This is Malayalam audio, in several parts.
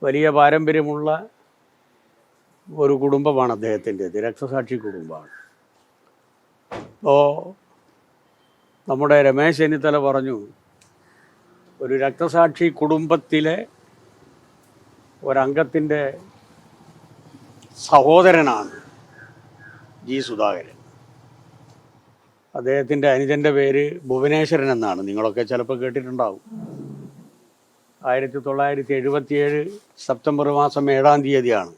വലിയ പാരമ്പര്യമുള്ള ഒരു കുടുംബമാണ് അദ്ദേഹത്തിൻ്റേത്, രക്തസാക്ഷി കുടുംബമാണ്. അപ്പോൾ നമ്മുടെ രമേശ് ചെന്നിത്തല പറഞ്ഞു, ഒരു രക്തസാക്ഷി കുടുംബത്തിലെ ഒരംഗത്തിൻ്റെ സഹോദരനാണ് ജി സുധാകരൻ. അദ്ദേഹത്തിൻ്റെ അനുജൻ്റെ പേര് ഭുവനേശ്വരൻ എന്നാണ്. നിങ്ങളൊക്കെ ചിലപ്പോൾ കേട്ടിട്ടുണ്ടാവും. 1977 സെപ്റ്റംബർ മാസം 7-ാം തീയതിയാണ്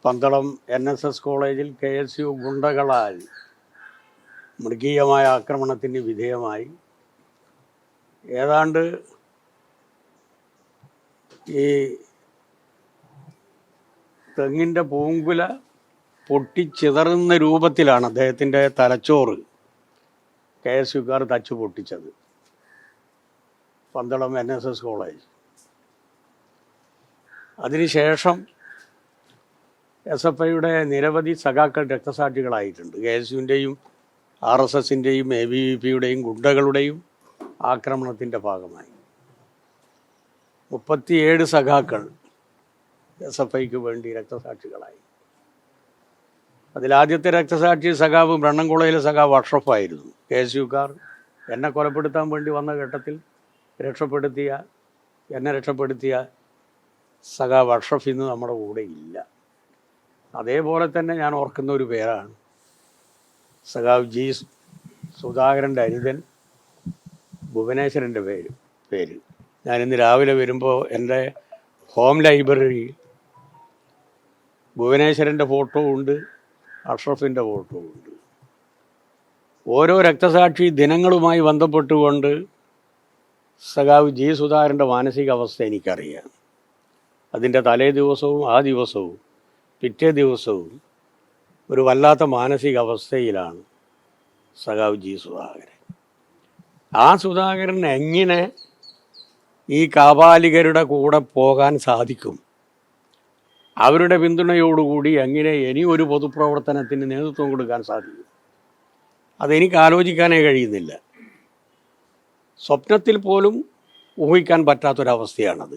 പന്തളം NSS കോളേജിൽ KSU ഗുണ്ടകളാൽ മൃഗീയമായ ആക്രമണത്തിന് വിധേയമായി ഏതാണ്ട് ഈ തെങ്ങിൻ്റെ പൂങ്കുല പൊട്ടിച്ചിതറുന്ന രൂപത്തിലാണ് അദ്ദേഹത്തിൻ്റെ തലച്ചോറ് KSUക്കാർ തച്ചു പൊട്ടിച്ചത്, പന്തളം NSS കോളേജ്. അതിനുശേഷം SFIയുടെ നിരവധി സഖാക്കൾ രക്തസാക്ഷികളായിട്ടുണ്ട്. KSUവിൻ്റെയും RSSൻ്റെയും ABVPയുടെയും ഗുണ്ടകളുടെയും ആക്രമണത്തിൻ്റെ ഭാഗമായി 37 സഖാക്കൾ SFIക്ക് വേണ്ടി രക്തസാക്ഷികളായി. അതിലാദ്യത്തെ രക്തസാക്ഷി സഖാവ് ബ്രണ്ണൻകുളയിലെ സഖാവ് അഷ്റഫായിരുന്നു. KSUക്കാർ എന്നെ കൊലപ്പെടുത്താൻ വേണ്ടി വന്ന ഘട്ടത്തിൽ എന്നെ രക്ഷപ്പെടുത്തിയ സഖാവ് അഷ്റഫ് ഇന്ന് നമ്മുടെ കൂടെ ഇല്ല. അതേപോലെ തന്നെ ഞാൻ ഓർക്കുന്ന ഒരു പേരാണ് സഖാവ് ജി സുധാകരൻ്റെ അനുജൻ ഭുവനേശ്വരൻ്റെ പേര്. ഞാനിന്ന് രാവിലെ വരുമ്പോൾ എൻ്റെ ഹോം ലൈബ്രറിയിൽ ഭുവനേശ്വരൻ്റെ ഫോട്ടോ ഉണ്ട്, അഷ്റഫിൻ്റെ ഫോട്ടോ ഉണ്ട്. ഓരോ രക്തസാക്ഷി ദിനങ്ങളുമായി ബന്ധപ്പെട്ടുകൊണ്ട് സഖാവ് ജി സുധാകരൻ്റെ മാനസികാവസ്ഥ എനിക്കറിയാം. അതിൻ്റെ തലേ ദിവസവും ആ ദിവസവും പിറ്റേ ദിവസവും ഒരു വല്ലാത്ത മാനസികാവസ്ഥയിലാണ് സഖാവ് ജി സുധാകരൻ. ആ സുധാകരൻ എങ്ങനെ ഈ കാപാലികരുടെ കൂടെ പോകാൻ സാധിക്കും? അവരുടെ പിന്തുണയോടുകൂടി എങ്ങനെ ഇനി ഒരു പൊതുപ്രവർത്തനത്തിന് നേതൃത്വം കൊടുക്കാൻ സാധിക്കും? അതെനിക്ക് ആലോചിക്കാനേ കഴിയുന്നില്ല. സ്വപ്നത്തിൽ പോലും ഊഹിക്കാൻ പറ്റാത്തൊരവസ്ഥയാണത്.